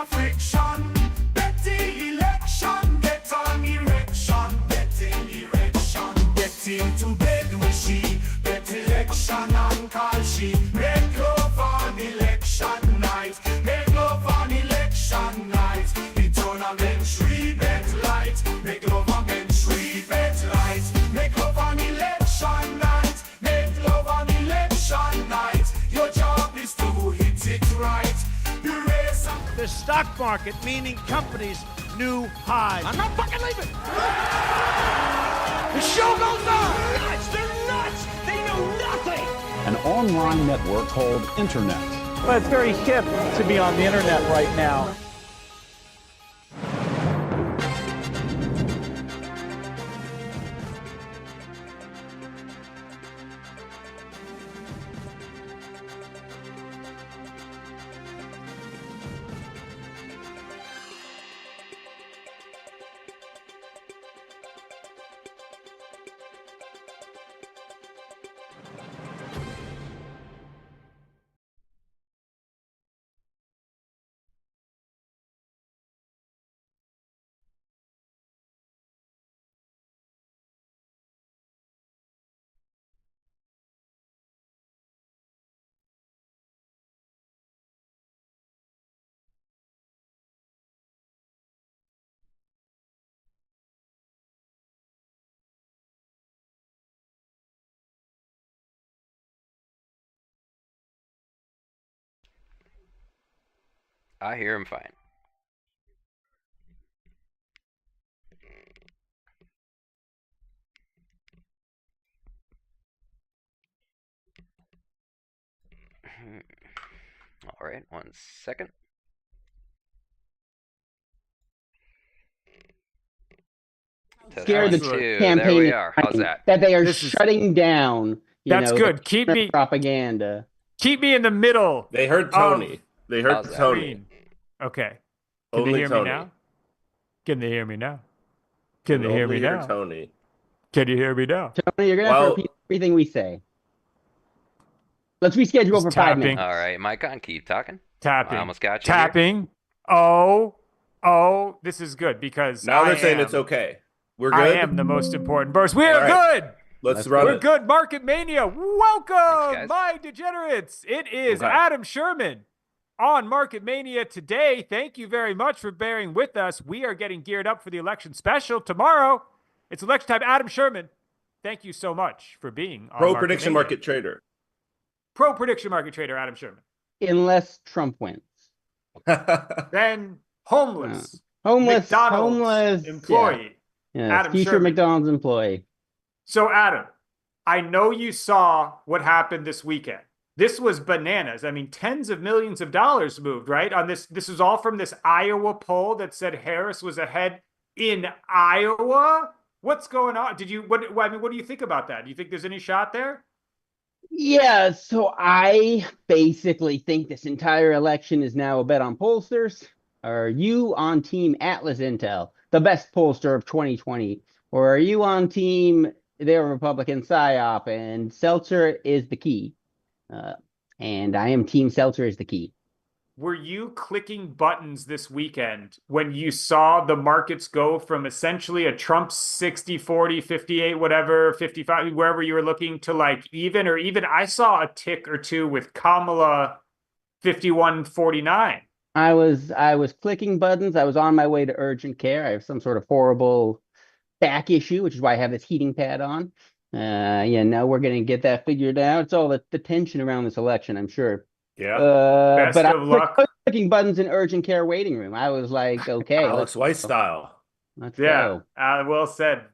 a friction. Bet the election, get on erection. Betting erection, get into bed with she. Bet election and call she. Make love on election night. Make love on election night. The tournament three bet light. Make love again three bet light. Make love on election night. Make love on election night. Your job is to hit it right. You raise up The stock market, meaning companies, new highs. I'm not fucking leaving. The show goes on. Nuts! They're nuts! They know nothing. An online network called Internet. Well, it's very hip to be on the internet right now. I hear him fine. All right, 1 second. Scared the campaign There we are. How's that? that they are shutting down. That's good. Keep me propaganda. Keep me in the middle. They heard Tony. They heard How's that? Tony. Okay. Can Only they hear Tony. me now? Can they hear me now? Can they Only hear me hear now? Tony. Can you hear me now? Tony, you're gonna have to repeat everything we say. Let's reschedule Just for 5 tapping. minutes. All right, Mike on. Keep talking. Tapping. I almost got you. Here. Tapping. Oh, this is good because Now they're I saying am- it's okay. We're good. I am the most important person. We are All right. good. Let's run We're it. good. Market Mania. Welcome, Thanks, guys. my degenerates. It is Okay. Adam Sherman on Market Mania today. Thank you very much for bearing with us. We are getting geared up for the election special tomorrow. It's election time. Adam Sherman, thank you so much for being on Pro Market prediction Mania. market trader. Pro prediction market trader Adam Sherman. Unless Trump wins. Then homeless. Homeless. McDonald's homeless employee. Yeah, Adam future Sherman. McDonald's employee. So, Adam, I know you saw what happened this weekend. This was bananas. I mean, tens of millions of dollars moved, right? On this is all from this Iowa poll that said Harris was ahead in Iowa. What's going on? What do you think about that? Do you think there's any shot there? Yeah, so I basically think this entire election is now a bet on pollsters. Are you on Team Atlas Intel, the best pollster of 2020? Or are you on Team their Republican PSYOP and Seltzer is the key? And I am Team Seltzer is the key. Were you clicking buttons this weekend when you saw the markets go from essentially a Trump 60, 40, 58, whatever, 55, wherever you were looking to like even, or even I saw a tick or two with Kamala 51.49. I was clicking buttons. I was on my way to urgent care. I have some sort of horrible back issue, which is why I have this heating pad on. Now we're gonna get that figured out. It's all the tension around this election, I'm sure. Yeah. Best but of luck. I was clicking buttons in urgent care waiting room. I was like, okay, Alex Weiss style. let's Yeah, go. well said.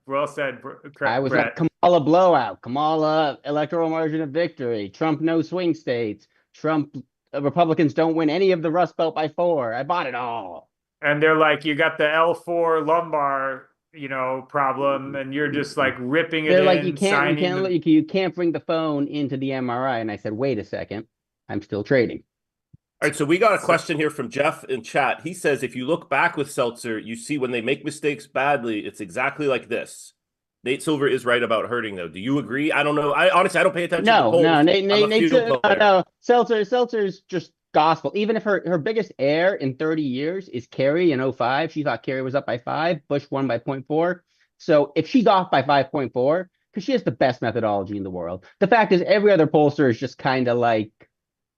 I was Brett. like, Kamala blowout, Kamala electoral margin of victory, Trump no swing states, Trump Republicans don't win any of the Rust Belt by 4. I bought it all. And they're like, you got the L4 lumbar, problem, and you're just like ripping it They're in, like, you signing you can't bring the phone into the MRI. And I said, wait a second, I'm still trading. All right, so we got a question here from Jeff in chat. He says, if you look back with Seltzer, you see when they make mistakes badly, it's exactly like this. Nate Silver is right about hurting, though. Do you agree? I don't know. I honestly don't pay attention to polls. No. Seltzer's just gospel. Even if her biggest error in 30 years is Kerry in '05, she thought Kerry was up by 5, Bush won by 0.4. So if she's off by 5.4, because she has the best methodology in the world, the fact is every other pollster is just kind of like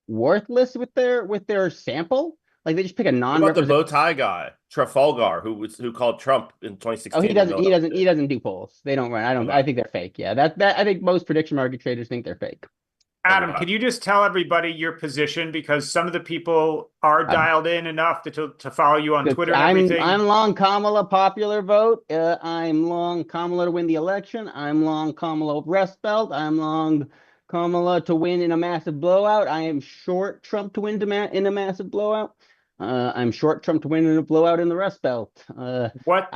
worthless with their sample. Like they just pick a What about the non-representative. bow tie guy, Trafalgar, who called Trump in 2016? Oh, he doesn't. in He doesn't do polls. They don't run. I don't. Okay. I think they're fake. Yeah, that I think most prediction market traders think they're fake. Adam, Okay. can you just tell everybody your position, because some of the people are dialed in enough to follow you on Twitter and everything? I'm long Kamala popular vote. I'm long Kamala to win the election. I'm long Kamala Rust Belt. I'm long Kamala to win in a massive blowout. I am short Trump to win in a massive blowout. I'm short Trump to win in a blowout in the Rust Belt. What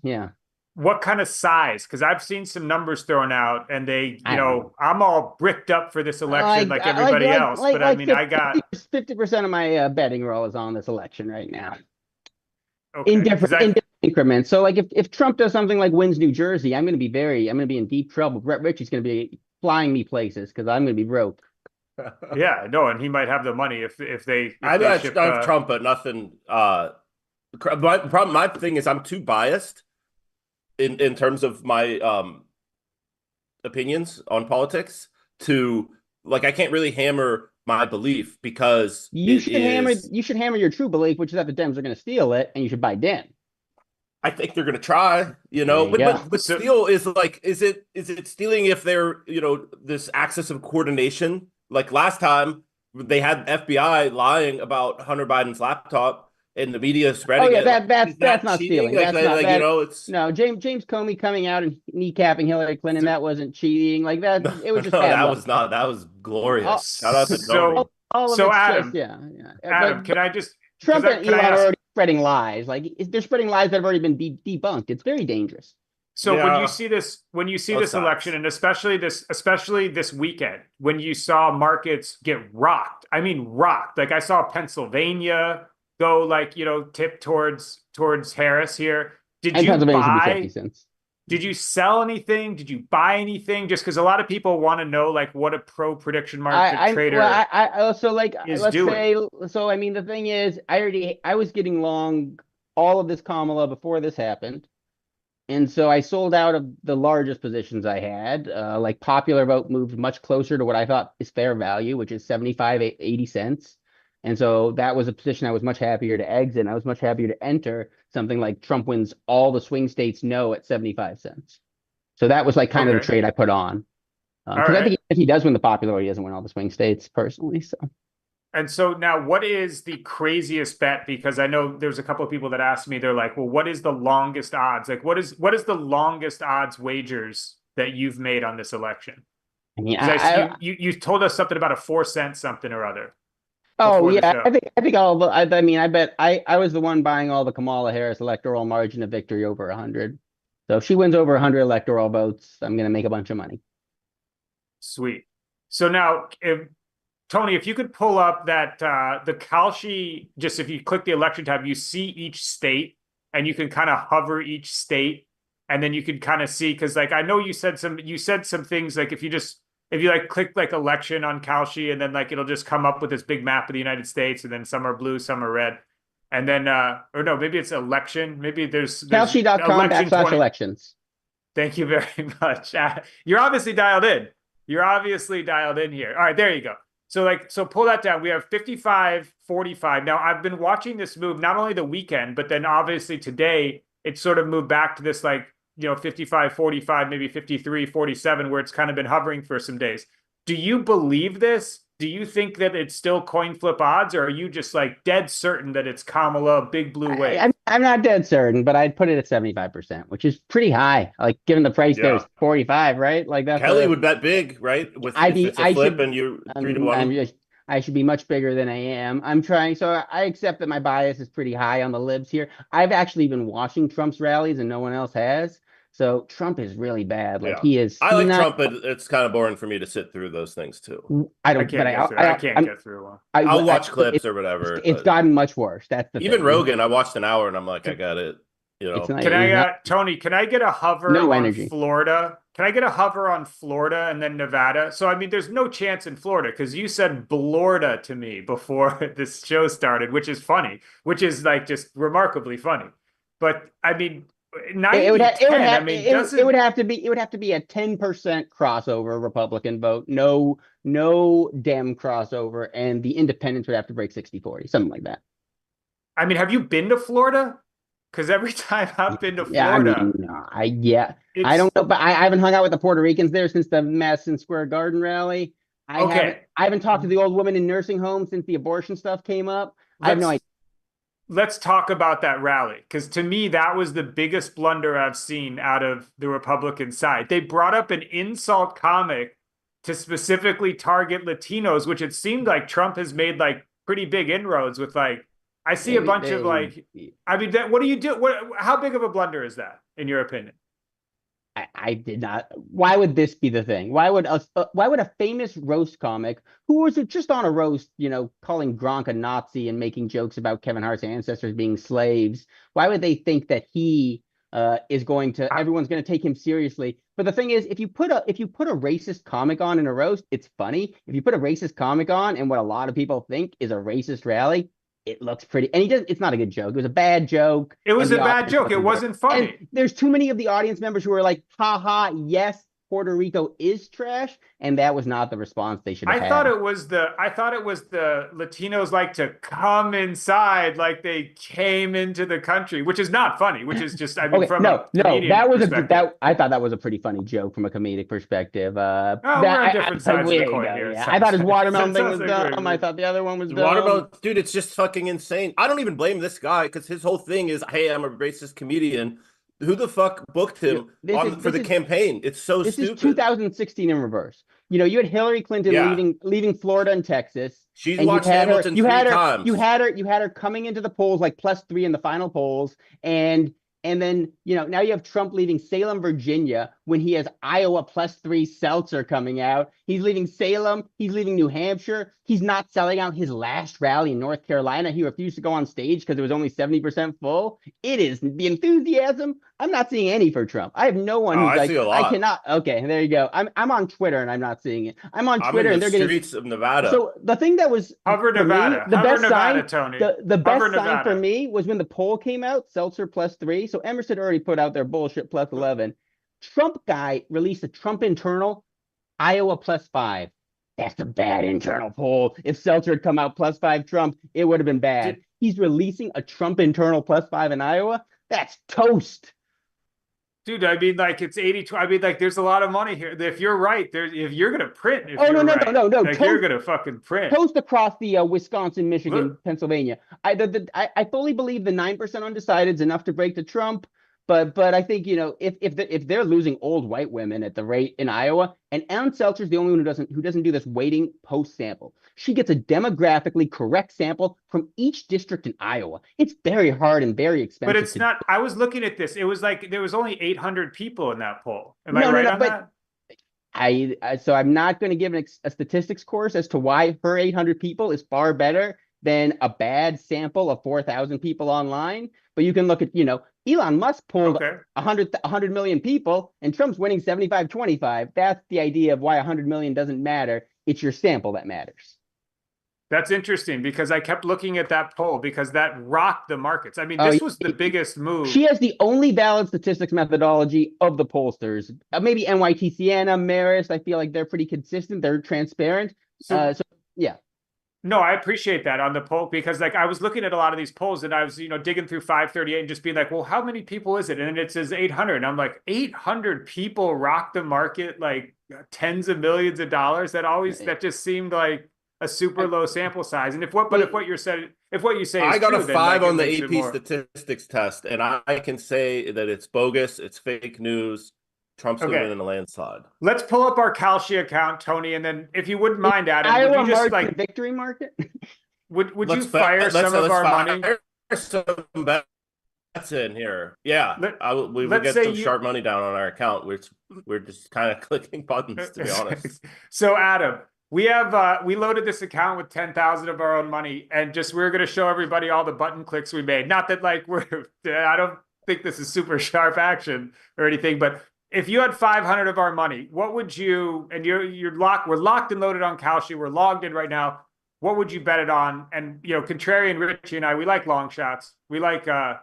yeah. What kind of size? Because I've seen some numbers thrown out, and they, I don't know. I'm all bricked up for this election like everybody else. But I mean, I got 50% of my betting roll is on this election right now. okay, In different increments. So like if Trump does something like wins New Jersey, I'm going to be in deep trouble. Brett Ritchie's going to be flying me places because I'm going to be broke. yeah, no, and he might have the money if they. I ship, have Trump, but nothing. My thing is I'm too biased in terms of my opinions on politics to like I can't really hammer my belief because you should hammer your true belief, which is that the Dems are going to steal it, and you should buy Dem. I think they're going to try, but steal is like, is it stealing if they're, this axis of coordination? Like last time they had FBI lying about Hunter Biden's laptop and the media spreading it. That's not cheating? stealing. It's no, James Comey coming out and kneecapping Hillary Clinton. That wasn't cheating. Like that, it was just that was not. That was glorious. Shout out to Comey. Adam, Adam, can I just Trump and Elon are already spreading lies. Like they're spreading lies that have already been debunked. It's very dangerous. So when you see this election, and especially this weekend, when you saw markets get rocked, I mean rocked. Like I saw Pennsylvania go tip towards Harris here. Did you buy? Did you sell anything? Did you buy anything? Just because a lot of people want to know what a pro prediction market trader is doing. So I mean the thing is I was getting long all of this Kamala before this happened. And so I sold out of the largest positions I had. Popular vote moved much closer to what I thought is fair value, which is 75, 80 cents. And so that was a position I was much happier to exit. I was much happier to enter something like Trump wins all the swing states no at 75 cents. So that was kind of the trade I put on. Because I think if he does win the popular, he doesn't win all the swing states personally. So. And so now what is the craziest bet? Because I know there's a couple of people that asked me, they're like, well, what is the longest odds? Like, what is the longest odds wagers that you've made on this election? I mean, you told us something about a 4-cent something or other. Oh yeah, I think all the. I bet I was the one buying all the Kamala Harris electoral margin of victory over 100. So if she wins over 100 electoral votes, I'm going to make a bunch of money. Sweet. So now, Tony, if you could pull up that the Kalshi, just if you click the election tab, you see each state, and you can kind of hover each state, and then you can kind of see, because I know you said some things like if you click election on Kalshi, and then it'll just come up with this big map of the United States, and then some are blue, some are red. And then or no, maybe it's election. Maybe there's Kalshi.com/elections. Thank you very much. You're obviously dialed in. You're obviously dialed in here. All right, there you go. So pull that down. We have 55-45. Now I've been watching this move not only the weekend, but then obviously today it sort of moved back to this 55-45, maybe 53-47, where it's kind of been hovering for some days. Do you believe this? Do you think that it's still coin flip odds, or are you just dead certain that it's Kamala, big blue wave? I'm not dead certain, but I'd put it at 75%, which is pretty high. Given the price there's 45, right? That's Kelly would bet big, right? With it's a flip and you're 3-1. I should be much bigger than I am. I'm trying. So I accept that my bias is pretty high on the libs here. I've actually been watching Trump's rallies and no one else has. So Trump is really bad. He is. I like Trump, but it's kind of boring for me to sit through those things too. I can't get through one. I'll watch clips or whatever. It's gotten much worse. That's the even thing. Rogan. I watched an hour and I'm like, I got it. You It's know, not. Can It's I, not Tony, can I get a hover no on energy. Florida? Can I get a hover on Florida and then Nevada? So, I mean, there's no chance in Florida because you said Blorda to me before this show started, which is funny, which is like just remarkably funny. But I mean, It would 90 have. It would 10. I have. mean, It doesn't, would have to be. It would have to be a 10% crossover Republican vote. No, no Dem crossover, and the independents would have to break 60-40, something like that. I mean, have you been to Florida? Because every time I've been to Yeah, I Florida, mean, I it's don't know, but I haven't hung out with the Puerto Ricans there since the Madison Square Garden rally. okay. I haven't talked to the old woman in nursing homes since the abortion stuff came up. I have no idea. Let's talk about that rally because to me that was the biggest blunder I've seen out of the Republican side. They brought up an insult comic to specifically target Latinos, which it seemed like Trump has made like pretty big inroads with. Like I see a bunch of like, I mean, what do you do? How big of a blunder is that in your opinion? I did not. Why would this be the thing? Why would a famous roast comic who was just on a roast, calling Gronk a Nazi and making jokes about Kevin Hart's ancestors being slaves? Why would they think that he is going to? Everyone's going to take him seriously. But the thing is, if you put a racist comic on in a roast, it's funny. If you put a racist comic on and what a lot of people think is a racist rally, it looks pretty. And he does. It's not a good joke. It was a bad joke. It was And a the bad audience joke. It wasn't there. wasn't funny. And there's too many of the audience members who are like, "Ha ha, yes, Puerto Rico is trash," and that was not the response they should have I had. thought it was the Latinos like to come inside like they came into the country, which is not funny, which is just, I mean, Okay, from no, a comedian that was perspective. I thought that was a pretty funny joke from a comedic perspective. Oh, That we're on different sides of the coin here. yeah. I thought his watermelon It thing sounds was like dumb. I thought the other one was the dumb. watermelon, dude, it's just fucking insane. I don't even blame this guy because his whole thing is, hey, I'm a racist comedian. Who the fuck booked him for the campaign? It's so This stupid. is 2016 in reverse. You had Hillary Clinton Yeah. leaving Florida and Texas. She's And watched Hamilton three times. You had her coming into the polls like +3 in the final polls, and then now you have Trump leaving Salem, Virginia, when he has Iowa +3 Seltzer coming out. He's leaving Salem. He's leaving New Hampshire. He's not selling out his last rally in North Carolina. He refused to go on stage because it was only 70% full. It is the enthusiasm. I'm not seeing any for Trump. I have no one who's I like, see a lot. I cannot. Okay, there you go. I'm on Twitter and I'm not seeing it. I'm on I'm Twitter in and the they're streets of Nevada. So the thing that was Hover for Nevada. me, the Hover best Nevada, sign, Tony. the best Hover sign Nevada. for me was when the poll came out, Seltzer +3. So Emerson already put out their bullshit +11. Trump guy released a Trump internal, Iowa +5. That's a bad internal poll. If Seltzer had come out +5 Trump, it would have been bad. He's releasing a Trump internal +5 in Iowa. That's toast. Dude, I mean, like it's 80. I mean, like there's a lot of money here. If you're right, if you're gonna print, if you're right, No. like Toast, you're gonna fucking print. Toast across the Wisconsin, Michigan, Look. Pennsylvania. I fully believe the 9% undecided is enough to break the Trump. But I think if they're losing old white women at the rate in Iowa, and Ellen Seltzer's the only one who doesn't do this waiting post sample. She gets a demographically correct sample from each district in Iowa. It's very hard and very expensive. But it's not. I was looking at this. It was like there was only 800 people in that poll. Am I right on that? So I'm not going to give a statistics course as to why her 800 people is far better than a bad sample of 4,000 people online. But you can look at, Elon Musk pulled 100 million people and Trump's winning 75-25. That's the idea of why 100 million doesn't matter. It's your sample that matters. That's interesting because I kept looking at that poll because that rocked the markets. I mean, this was the biggest move. She has the only valid statistics methodology of the pollsters. Maybe NYTCN, Marist. I feel like they're pretty consistent. They're transparent. So yeah. No, I appreciate that on the poll because like I was looking at a lot of these polls and I was, digging through 538 and just being like, well, how many people is it? And it says 800. And I'm like, 800 people rock the market like tens of millions of dollars. That just seemed like a super low sample size. And if what you say is I got true, a 5 then, on like, the AP statistics test, and I can say that it's bogus, it's fake news. Trump's going to win in a landslide. Let's pull up our Kalshi account, Tony, and then if you wouldn't mind, Adam, Iowa would you just mark the victory market? would you fire some of our money? Some bets in here. Yeah, we would get some sharp money down on our account. We're just kind of clicking buttons, to be honest. So Adam, we loaded this account with 10,000 of our own money, and we're going to show everybody all the button clicks we made. Not that like think this is super sharp action or anything, but if you had 500 of our money, what would you, and we're locked and loaded on Kalshi, we're logged in right now. What would you bet it on? And, contrarian Richie and I, we like long shots. We like, to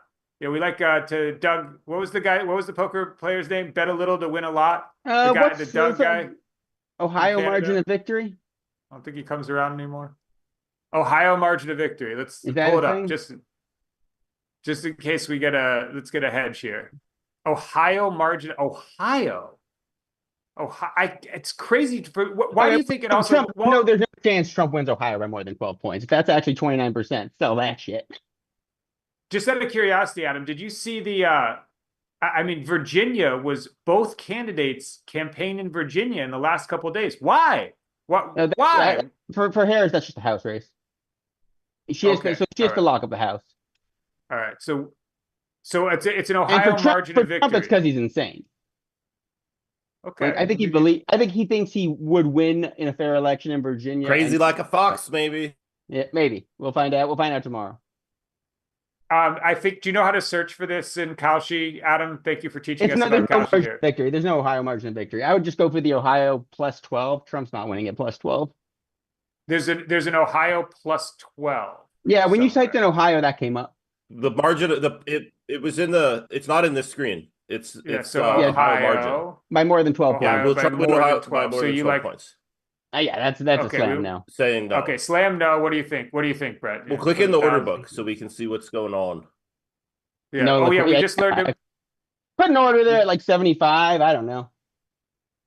Doug, what was the poker player's name? Bet a little to win a lot. The Doug guy. Ohio margin of victory? I don't think he comes around anymore. Ohio margin of victory. Let's pull it up just in case let's get a hedge here. Ohio margin. Ohio. It's crazy. Why do you think it also? Trump, no, there's no chance Trump wins Ohio by more than 12 points. If that's actually 29%, sell that shit. Just out of curiosity, Adam, did you see Virginia was both candidates campaign in Virginia in the last couple of days. Why? Why? For Harris, that's just a House race. She has to lock up the House. All right, so it's an Ohio margin of victory. Trump, it's because he's insane. Okay, I think he thinks he would win in a fair election in Virginia. Crazy like a fox, maybe. Yeah, maybe. We'll find out. We'll find out tomorrow. I think. Do you know how to search for this in Kalshi, Adam? Thank you for teaching us about Kalshi here. Victory. There's no Ohio margin of victory. I would just go for the Ohio plus 12. Trump's not winning at plus 12. There's an Ohio plus 12. Yeah, when you typed in Ohio, that came up. The margin of it was in the. It's not in the screen. It's Ohio margin by more than 12 points. We'll try to win Ohio by more than 12 points. Yeah, that's a slam now. Saying no. Okay, slam no. What do you think? What do you think, Brett? We'll click in the order book so we can see what's going on. Yeah. No, we just learned to put an order there at like 75. I don't know.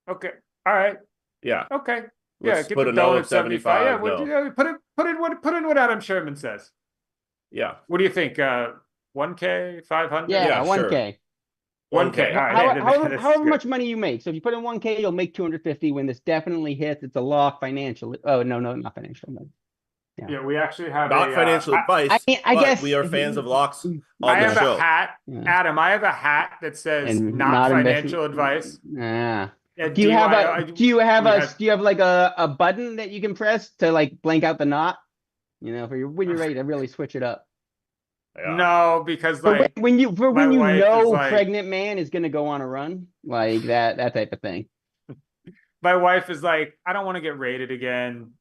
Okay. All right. Yeah. Okay. Let's get put the a no donut at 75. Yeah. No. Put in what Adam Sherman says. Yeah. What do you think? 1K, 500? Yeah, 1K. Sure. 1K. All right. However much money you make. So if you put in 1K, you'll make 250 when this definitely hits. It's a lock financially. Oh, no, not financial. No. Yeah, we actually have not financial advice. I guess we are fans of locks on the show. A hat, Adam. I have a hat that says not financial advice. Yeah. Do you have like a button that you can press to like blank out the knot? When you're ready to really switch it up. Yeah. No, because like when you pregnant man is gonna go on a run, like that type of thing. My wife is like, I don't want to get raided again.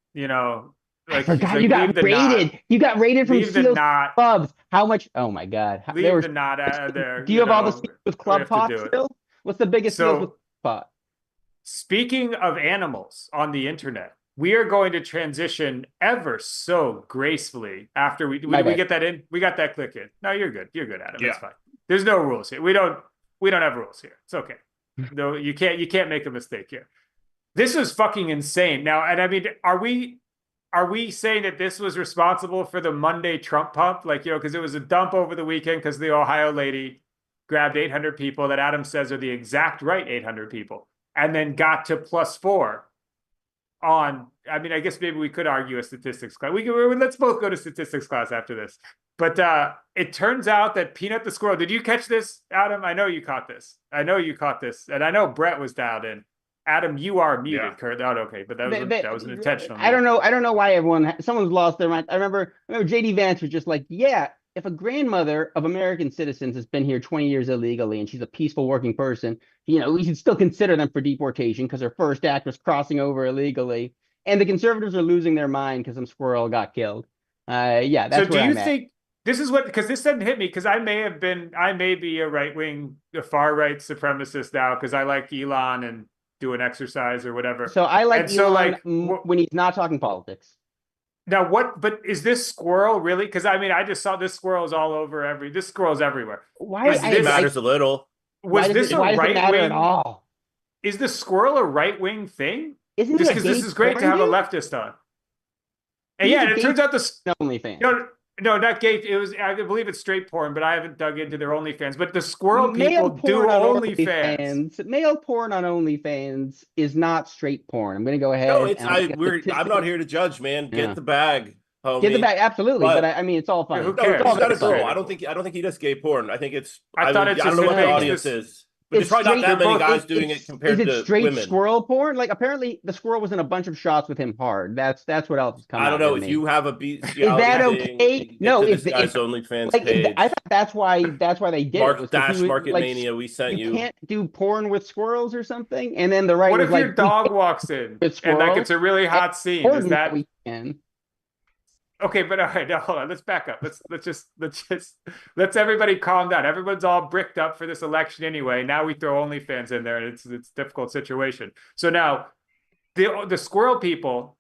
I forgot you got raided. You got raided from Seals Clubs. How much? Oh my god! Leave the knot out of there. Do you have all the seals with club pot still? What's the biggest seals with pot? Speaking of animals on the internet, we are going to transition ever so gracefully after we get that in. We got that click in. No, you're good. You're good, Adam. Yeah. It's fine. There's no rules here. We don't have rules here. It's okay. No, you can't make a mistake here. This was fucking insane. Now, and I mean, are we saying that this was responsible for the Monday Trump pump? Like, because it was a dump over the weekend because the Ohio lady grabbed 800 people that Adam says are the exact right 800 people, and then got to +4 on. I mean, I guess maybe we could argue a statistics class. Let's both go to statistics class after this. But it turns out that Peanut the squirrel. Did you catch this, Adam? I know you caught this. And I know Brett was dialed in. Adam, you are muted. Yeah. Kurt. Oh, okay, but that was an intentional. I don't know why someone's lost their mind. I remember JD Vance was just like, yeah, if a grandmother of American citizens has been here 20 years illegally and she's a peaceful working person, we should still consider them for deportation because her first act was crossing over illegally. And the conservatives are losing their mind because some squirrel got killed. Yeah, that's where I'm at. So do you think this is because this doesn't hit me because I may be a far right supremacist now because I like Elon and do an exercise or whatever. So I like Elon when he's not talking politics. Now but is this squirrel really? Because I mean, I just saw this squirrel's all over this squirrel's everywhere. Why it matters a little. Was this a right wing at all? Is the squirrel a right wing thing? Isn't it? Because this is great to have a leftist on. And yeah, it turns out the OnlyFans. No, not gay. It was, I believe it's straight porn, but I haven't dug into their OnlyFans. But the squirrel people do OnlyFans. Male porn on OnlyFans is not straight porn. I'm going to go ahead. No, I'm not here to judge, man. Get the bag, homie. Get the bag, absolutely. But I mean, it's all fun. Who cares? I don't think he does gay porn. I think it's. I don't know what the audience is. But there's probably not that many guys doing it compared is it to straight women. squirrel porn? Like apparently the squirrel was in a bunch of shots with him hard. That's what else is coming. I don't know if me. you have a Is that okay? No, this guy's OnlyFans page. I thought that's why they did it. Was Market Mania. We sent you. You can't do porn with squirrels or something. And then the right. What was if like, your dog walks in and like it's a really hot scene? Is that we can? Okay, but all right, now hold on. Let's back up. Let's everybody calm down. Everyone's all bricked up for this election anyway. Now we throw OnlyFans in there, and it's a difficult situation. So now the squirrel people,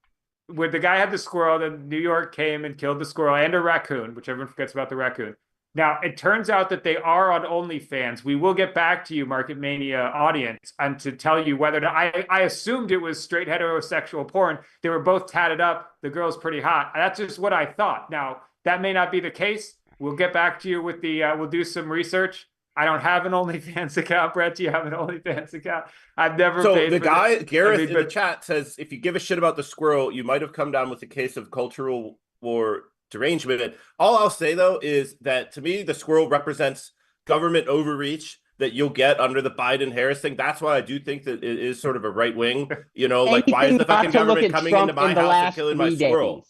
where the guy had the squirrel, then New York came and killed the squirrel and a raccoon, which everyone forgets about the raccoon. Now, it turns out that they are on OnlyFans. We will get back to you, Market Mania audience, and to tell you whether I assumed it was straight heterosexual porn. They were both tatted up. The girl's pretty hot. That's just what I thought. Now, that may not be the case. We'll get back to you with we'll do some research. I don't have an OnlyFans account. Brett, do you have an OnlyFans account? I've never paid the for guy, this. Gareth, in the chat says, if you give a shit about the squirrel, you might have come down with a case of cultural or derangement. All I'll say though is that to me the squirrel represents government overreach that you'll get under the Biden-Harris thing. That's why I do think that it is sort of a right wing. You know, like why is the fucking government coming into my house and killing my squirrel?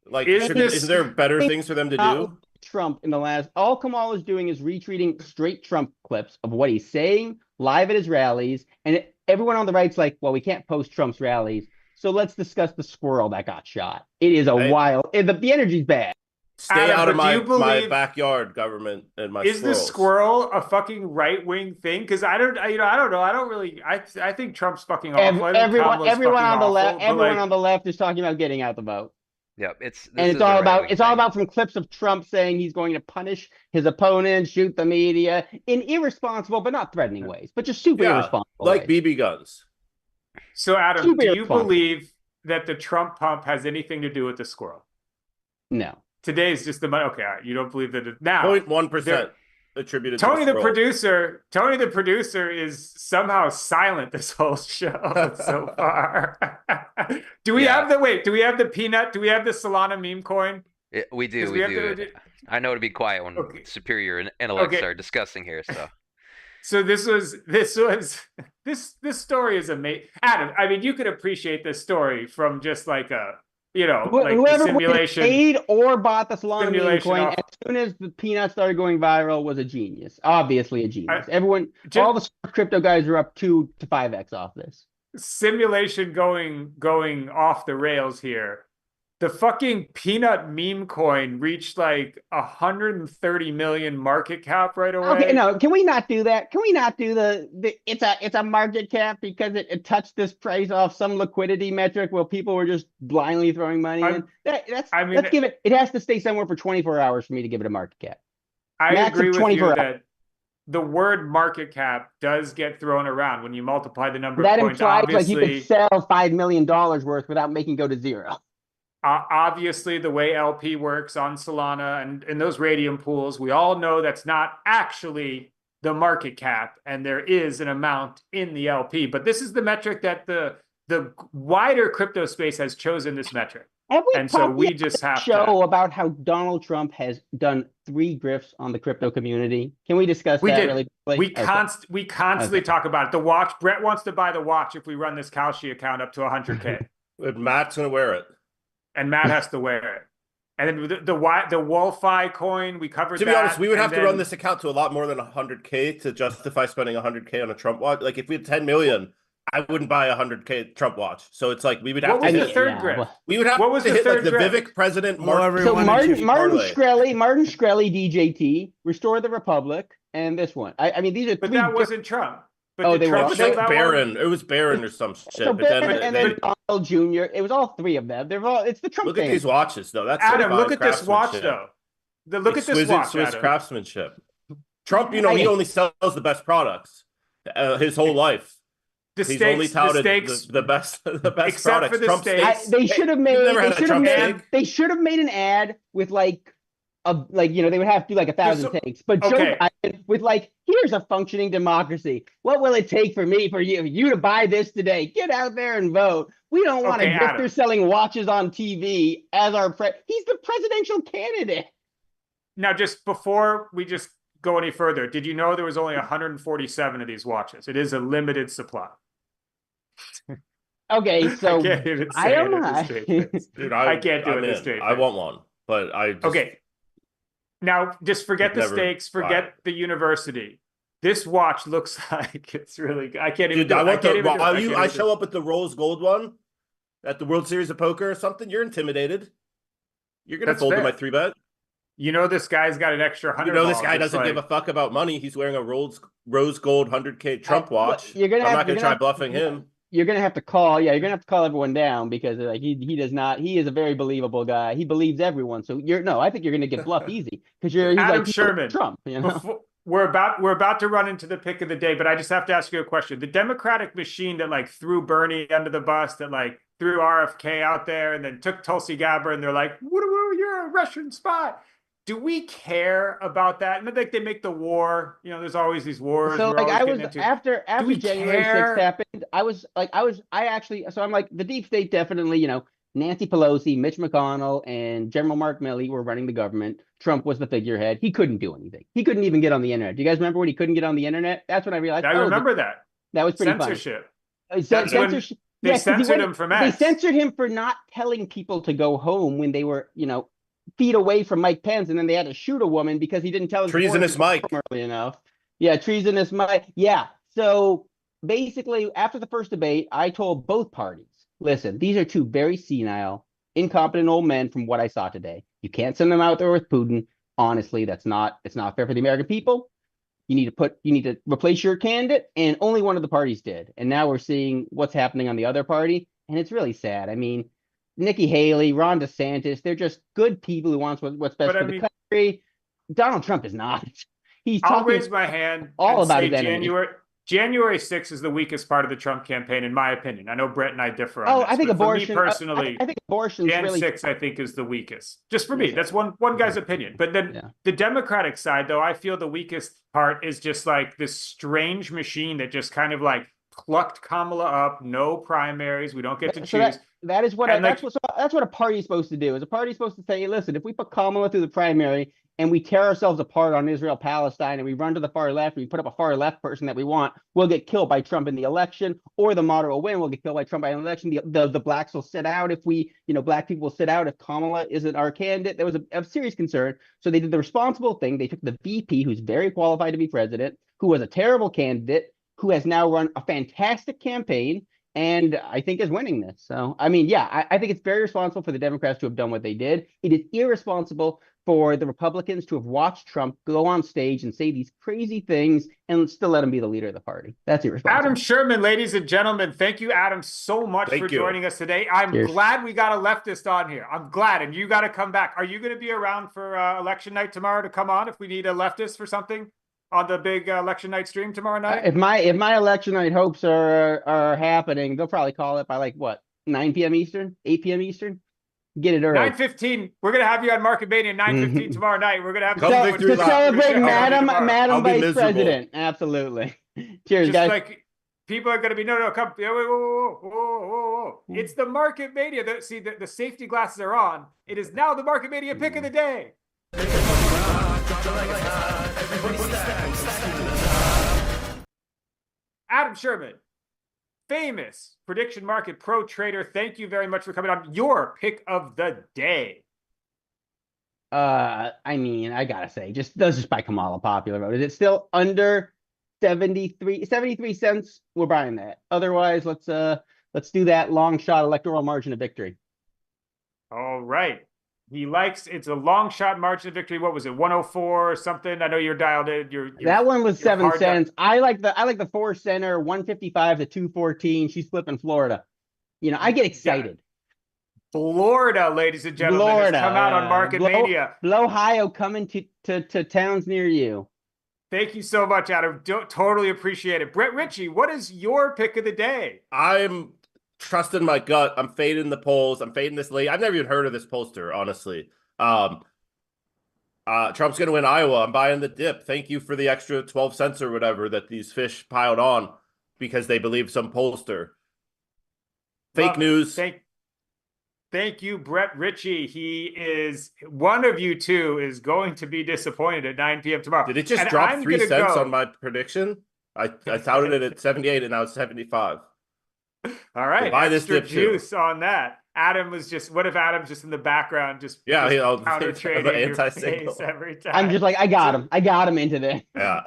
Like, is there better things for them to do? Trump in the last, all Kamal is doing is retweeting straight Trump clips of what he's saying live at his rallies, and everyone on the right's like, well, we can't post Trump's rallies. So let's discuss the squirrel that got shot. It is wild. The energy's bad. Stay out of my backyard, government, and my Is squirrels. the squirrel a fucking right wing thing? Because I don't know. I don't really. I think Trump's fucking awful. Everyone on the left is talking about getting out the vote. Yep, it's all about from clips of Trump saying he's going to punish his opponents, shoot the media in irresponsible but not threatening ways, but just super irresponsible, like ways. BB guns. So, Adam, do you believe that the Trump pump has anything to do with the squirrel? No. Today's just the money. Okay, all right, you don't believe that. Now, 0.1% attributed Tony to the producer is somehow silent this whole show so far. Do we have the peanut? Do we have the Solana meme coin? We do. I know to be quiet when superior intellects are discussing here, so. So this story is amazing. Adam, I mean, you could appreciate this story from just like whoever simulation paid or bought the Solana meme coin as soon as the peanut started going viral was a genius. Obviously a genius. All the crypto guys are up 2 to 5x off this. Simulation going off the rails here. The fucking peanut meme coin reached like 130 million market cap right away. Okay, no, can we not do that? Can we not do it's a market cap because it touched this price off some liquidity metric where people were just blindly throwing money in? Let's give it has to stay somewhere for 24 hours for me to give it a market cap. I agree with you that the word market cap does get thrown around when you multiply the number of coins. That implies like you could sell $5 million worth without making it go to zero. Obviously, the way LP works on Solana and in those radium pools, we all know that's not actually the market cap, and there is an amount in the LP. But this is the metric that the wider crypto space has chosen this metric. And so we just have to show about how Donald Trump has done 3 grifts on the crypto community. Can we discuss that really quickly? We constantly talk about it. The watch, Brett wants to buy the watch if we run this Kalshi account up to 100K. Matt's gonna wear it. And Matt has to wear it. And then the Wolfi coin, we covered that. To be honest, we would have to run this account to a lot more than 100K to justify spending 100K on a Trump watch. Like if we had 10 million, I wouldn't buy a 100K Trump watch. So it's like we would have to hit the third grip. We would have to hit like the Vivek president. Martin Shkreli, DJT, Restore the Republic, and this one. I mean, these are. But that wasn't Trump. But they were like Barron. It was Barron or some shit. So and then Donald Jr. It was all 3 of them. It's the Trump. Look at these watches, though. That's Adam. Look at this watch, though. Look at this watch. Swiss craftsmanship. Trump, he only sells the best products his whole life. He's only touted the best except products. for the steaks. They should have made. They should have made an ad with like. They would have to do like 1,000 takes, but Joe Biden with like, here's a functioning democracy. What will it take for you to buy this today? Get out there and vote. We don't want a grifter selling watches on TV as our he's the presidential candidate. Now, just before we just go any further, did you know there was only 147 of these watches? It is a limited supply. Okay, so I can't even I say am it with a straight face. Dude, I can't do it with a straight face. I want one, but I just... Okay. Now, just forget the stakes, forget the university. This watch looks like it's really good. I can't even do it. I show up at the Rose Gold one at the World Series of Poker or something, you're intimidated. You're going to fold to my 3-bet. You know this guy's got an extra 100. You know this guy doesn't give a fuck about money. He's wearing a Rose Gold 100K Trump watch. I'm not going to try bluffing him. You're gonna have to call, you're gonna have to call everyone down because like he does not. He is a very believable guy. He believes everyone. So I think you're gonna get bluffed easy because he's Adam like Sherman. Trump. You know, we're about to run into the pick of the day, but I just have to ask you a question. The Democratic machine that like threw Bernie under the bus, that like threw RFK out there, and then took Tulsi Gabbard, and they're like, "Woo, you're a Russian spy." Do we care about that? And like they make the war, there's always these wars. So like I was after January 6th happened, I'm like the deep state definitely, Nancy Pelosi, Mitch McConnell, and General Mark Milley were running the government. Trump was the figurehead. He couldn't do anything. He couldn't even get on the internet. Do you guys remember when he couldn't get on the internet? That's when I realized. I remember that. That was pretty censorship. Censorship. They censored him from X. They censored him for not telling people to go home when they were, feet away from Mike Pence, and then they had to shoot a woman because he didn't tell his treasonous Mike early enough. Yeah, treasonous Mike. Yeah. So basically, after the first debate, I told both parties, listen, these are two very senile, incompetent old men from what I saw today. You can't send them out there with Putin. Honestly, it's not fair for the American people. You need to replace your candidate, and only one of the parties did. And now we're seeing what's happening on the other party, and it's really sad. I mean, Nikki Haley, Ron DeSantis, they're just good people who want what's best for the country. Donald Trump is not. I'll raise my hand all about his enemy. January 6th is the weakest part of the Trump campaign, in my opinion. I know Brett and I differ on this. I think abortion. For me personally, I think abortion. Jan 6, I think, is the weakest. Just for me, that's one guy's opinion. But then the Democratic side, though, I feel the weakest part is just like this strange machine that just kind of like plucked Kamala up. No primaries. We don't get to choose. That's what a party is supposed to do. Is a party supposed to say, hey, listen, if we put Kamala through the primary and we tear ourselves apart on Israel Palestine and we run to the far left and we put up a far left person that we want, we'll get killed by Trump in the election, or the moderate will win, we'll get killed by Trump by an election. The blacks will sit out if black people will sit out if Kamala isn't our candidate. There was a serious concern. So they did the responsible thing. They took the VP, who's very qualified to be president, who was a terrible candidate, who has now run a fantastic campaign, and I think is winning this. So, I mean, I think it's very responsible for the Democrats to have done what they did. It is irresponsible for the Republicans to have watched Trump go on stage and say these crazy things and still let him be the leader of the party. That's irresponsible. Adam Sherman, ladies and gentlemen, thank you, Adam, so much for joining us today. I'm glad we got a leftist on here. I'm glad, and you got to come back. Are you going to be around for election night tomorrow to come on if we need a leftist for something? On the big election night stream tomorrow night? If my election night hopes are happening, they'll probably call it by like what, 9 p.m. Eastern, 8 p.m. Eastern. Get it early. 9:15. We're gonna have you on Market Mania 9:15 tomorrow night. We're gonna have to celebrate Madam Vice President. Absolutely. Cheers, guys. Like people are gonna be come. Whoa. It's the Market Mania. The safety glasses are on. It is now the Market Mania pick of the day. Adam Sherman, famous prediction market pro trader. Thank you very much for coming on. Your pick of the day. I mean, I gotta say, let's just buy Kamala popular vote. Is it still under 73 cents? We're buying that. Otherwise, let's do that long shot electoral margin of victory. All right. It's a long shot margin of victory. What was it? 104 or something? I know you're dialed in. That one was 7 cents. I like the 4 center, 155 to 214. She's flipping Florida. I get excited. Florida, ladies and gentlemen, has come out on Market Mania. Ohio coming to towns near you. Thank you so much, Adam. Totally appreciate it. Brett Ritchie, what is your pick of the day? I'm trusting my gut. I'm fading the polls. I'm fading this lead. I've never even heard of this pollster, honestly. Trump's going to win Iowa. I'm buying the dip. Thank you for the extra 12 cents or whatever that these fish piled on because they believe some pollster. Fake news. Thank you, Brett Ritchie. He is one of you two is going to be disappointed at 9 p.m. tomorrow. Did it just drop 3 cents on my prediction? I touted it at 78 and now it's 75. All right, buy extra this juice on that. Adam was just. What if Adam's just in the background, just counter trading anti-signal every time? I'm just like, I got him. I got him into this. Yeah.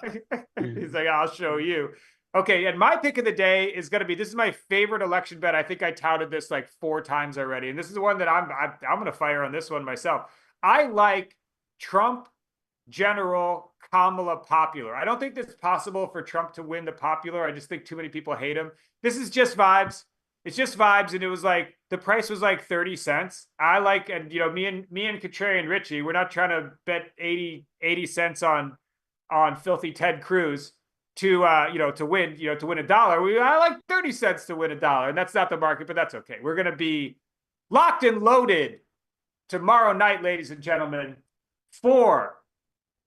He's like, I'll show you. Okay, and my pick of the day is going to be. This is my favorite election bet. I think I touted this like 4 times already, and this is the one that I'm going to fire on this one myself. I like Trump general Kamala popular. I don't think it's possible for Trump to win the popular. I just think too many people hate him. This is just vibes. It's just vibes, and it was like the price was like 30 cents. I like, and you know, me and Contrarian Richie, we're not trying to bet 80 cents on filthy Ted Cruz to win $1. I like 30 cents to win $1, and that's not the market, but that's okay. We're gonna be locked and loaded tomorrow night, ladies and gentlemen, for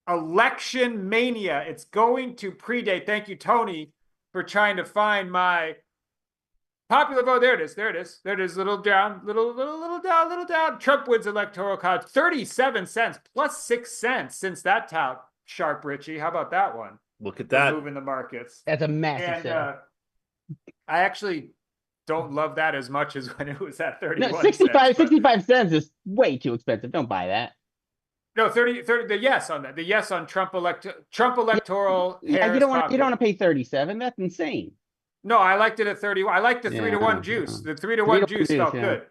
Election Mania. It's going to predate. Thank you, Tony, for trying to find my popular vote. There it is. There it is. There it is. Little down. Trump wins electoral college. 37 cents plus 6 cents since that tout. Sharp, Richie. How about that one? Look at that. Moving the markets. That's a massive and, I actually don't love that as much as when it was at 31 no, cents. 65 cents is way too expensive. Don't buy that. No, 30, the yes on that. The yes on Trump electoral. Yeah, you don't want to pay 37. That's insane. No, I liked it at 31. I liked the 3-to-1 juice. The 3-to-1 juice felt good.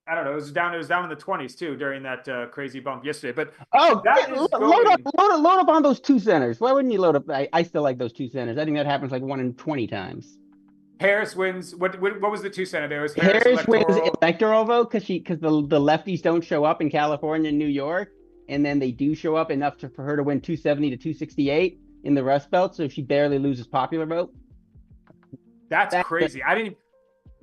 I don't know. It was down in the 20s too during that crazy bump yesterday. But load up on those 2 centers. Why wouldn't you load up? I still like those 2 centers. I think that happens like 1 in 20 times. Harris wins. What was the 2 center? There was Harris wins electoral vote because the lefties don't show up in California and New York, and then they do show up enough for her to win 270 to 268 in the Rust Belt. So she barely loses popular vote. That's crazy.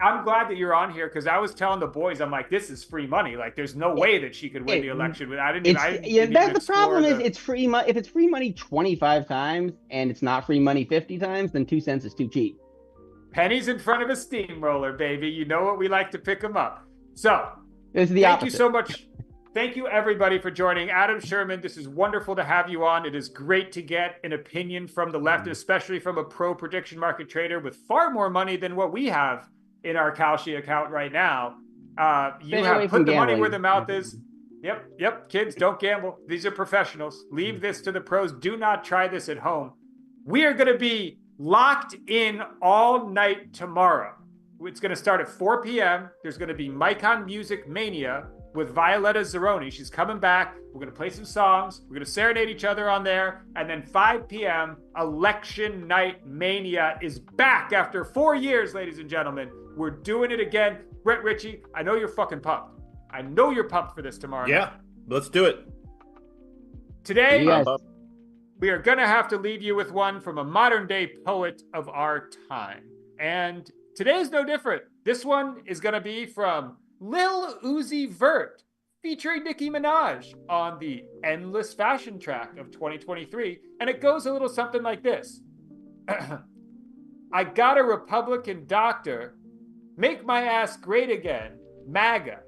I'm glad that you're on here because I was telling the boys, I'm like, this is free money. Like, there's no way that she could win the election. That's the problem. Is it's free money. If it's free money 25 times and it's not free money 50 times, then 2 cents is too cheap. Pennies in front of a steamroller, baby. You know what? We like to pick them up. So thank you so much. Thank you, everybody, for joining. Adam Sherman, this is wonderful to have you on. It is great to get an opinion from the left, especially from a pro prediction market trader with far more money than what we have in our Kalshi account right now. You have put the money where the mouth is. Yep. Kids, don't gamble. These are professionals. Leave this to the pros. Do not try this at home. We are going to be locked in all night tomorrow. It's going to start at 4 p.m. There's going to be Mycon Music Mania with Violetta Zeroni. She's coming back. We're going to play some songs. We're going to serenade each other on there. And then 5 p.m. Election Night Mania is back after 4 years, ladies and gentlemen. We're doing it again. Brett Ritchie, I know you're fucking pumped. I know you're pumped for this tomorrow night. Let's do it. Today, we are going to have to leave you with one from a modern day poet of our time. And today is no different. This one is going to be from Lil Uzi Vert, featuring Nicki Minaj on the Endless Fashion track of 2023. And it goes a little something like this. I got a Republican doctor. Make my ass great again. MAGA.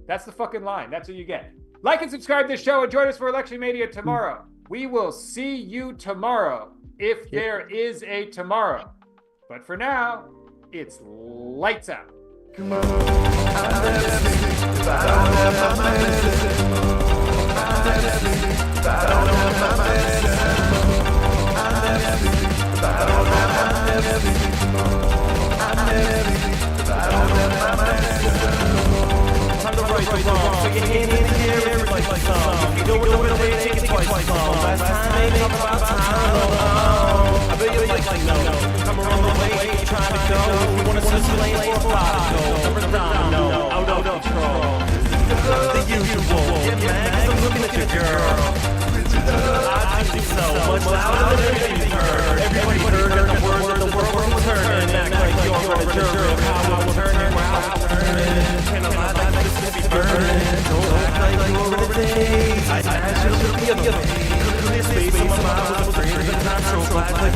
That's the fucking line. That's what you get. Like and subscribe to this show and join us for Election Mania tomorrow. We will see you tomorrow if there is a tomorrow. But for now, it's lights out. Come around the way, trying to go. If you want to see lane for a prodigal, no, out of control. The usual, get mad 'cause I'm looking at your girl. I think so much louder than anything heard. Everybody heard the word that the world was turning. Act like you're a jury of how I'm turning, where I'm turning. Can I lie like this to be burning? Don't act like you're over the days. I should be a space in my mind was afraid of the time, so flat like